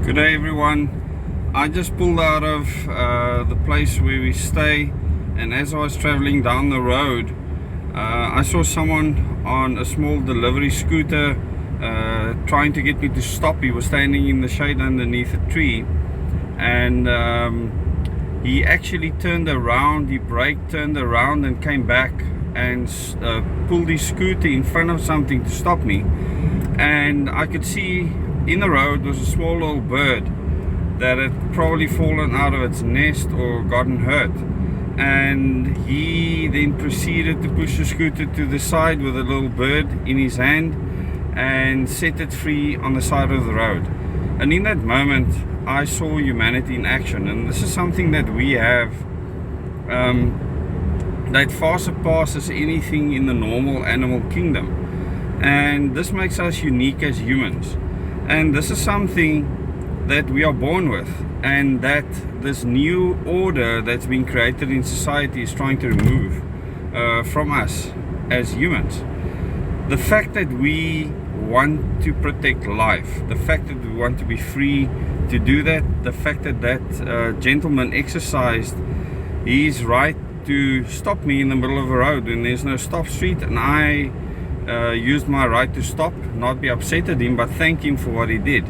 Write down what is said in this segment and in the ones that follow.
Good day everyone. I just pulled out of the place where we stay, and as I was traveling down the road, I saw someone on a small delivery scooter trying to get me to stop. He was standing in the shade underneath a tree, and he actually turned around, he braked, turned around and came back and pulled his scooter in front of something to stop me. And I could see in the road was a small little bird that had probably fallen out of its nest or gotten hurt, and he then proceeded to push the scooter to the side with a little bird in his hand and set it free on the side of the road. And in that moment I saw humanity in action, and this is something that we have that far surpasses anything in the normal animal kingdom, and this makes us unique as humans. And this is something that we are born with, and that this new order that's been created in society is trying to remove from us as humans. The fact that we want to protect life, the fact that we want to be free to do that, the fact that that gentleman exercised his right to stop me in the middle of a road when there's no stop street, and I used my right to stop, not be upset at him, but thank him for what he did.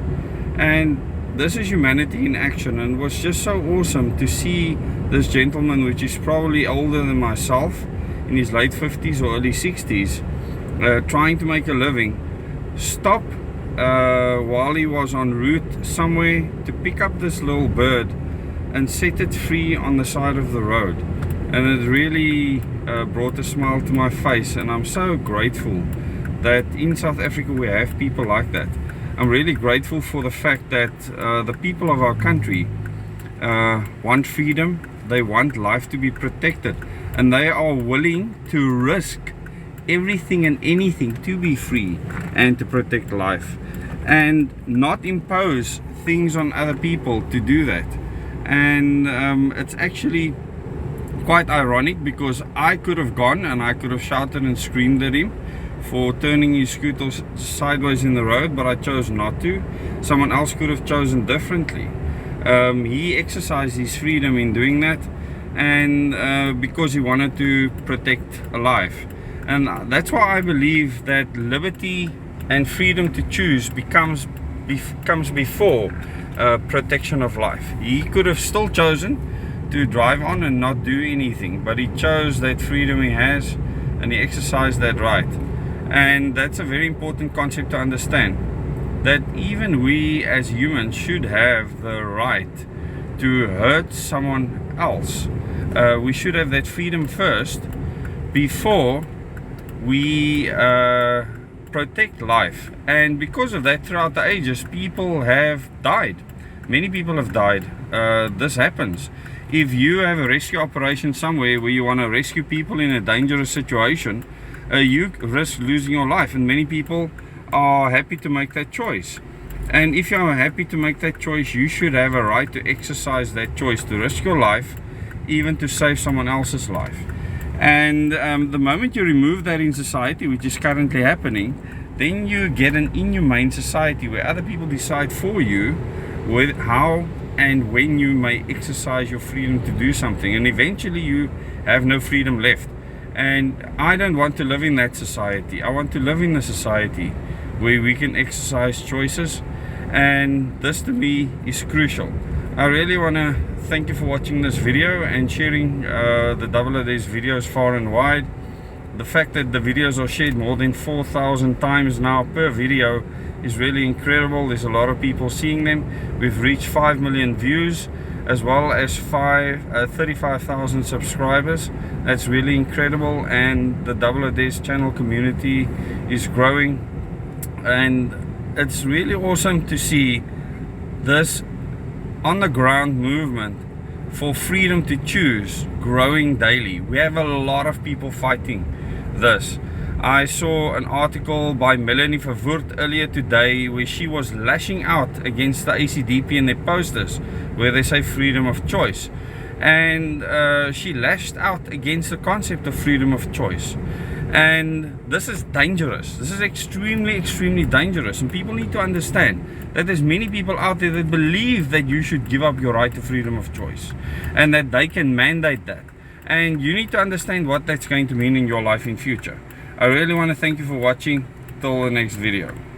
And this is humanity in action, and it was just so awesome to see this gentleman, which is probably older than myself, in his late 50s or early 60s, trying to make a living, stop while he was en route somewhere to pick up this little bird and set it free on the side of the road. And it really brought a smile to my face, and I'm so grateful that in South Africa we have people like that. I'm really grateful for the fact that the people of our country want freedom, they want life to be protected, and they are willing to risk everything and anything to be free and to protect life, and not impose things on other people to do that. And it's actually quite ironic, because I could have gone and I could have shouted and screamed at him for turning his scooter sideways in the road, but I chose not to. Someone else could have chosen differently. He exercised his freedom in doing that, and because he wanted to protect a life. And that's why I believe that liberty and freedom to choose comes before protection of life. He could have still chosen to drive on and not do anything, but he chose that freedom he has, and he exercised that right. And that's a very important concept to understand, that even we as humans should have the right to hurt someone else. We should have that freedom first before we protect life. And because of that, throughout the ages, people have died. Many people have died. This happens. If you have a rescue operation somewhere where you want to rescue people in a dangerous situation, you risk losing your life, and many people are happy to make that choice. And if you are happy to make that choice, you should have a right to exercise that choice, to risk your life, even to save someone else's life. And the moment you remove that in society, which is currently happening, then you get an inhumane society where other people decide for you with how and when you may exercise your freedom to do something, and eventually you have no freedom left. And I don't want to live in that society. I want to live in a society where we can exercise choices, and this to me is crucial. I really want to thank you for watching this video and sharing the Double A Days videos far and wide. The fact that the videos are shared more than 4,000 times now per video is really incredible. There's a lot of people seeing them. We've reached 5 million views, as well as 35,000 subscribers. That's really incredible, and the Double A Days channel community is growing, and it's really awesome to see this on the ground movement for freedom to choose growing daily. We have a lot of people fighting this. I saw an article by Melanie Verwoerd earlier today where she was lashing out against the ACDP and their posters where they say freedom of choice, and she lashed out against the concept of freedom of choice. And this is dangerous. This is extremely dangerous. And people need to understand that there's many people out there that believe that you should give up your right to freedom of choice and that they can mandate that. And you need to understand what that's going to mean in your life in future. I really want to thank you for watching. Till the next video.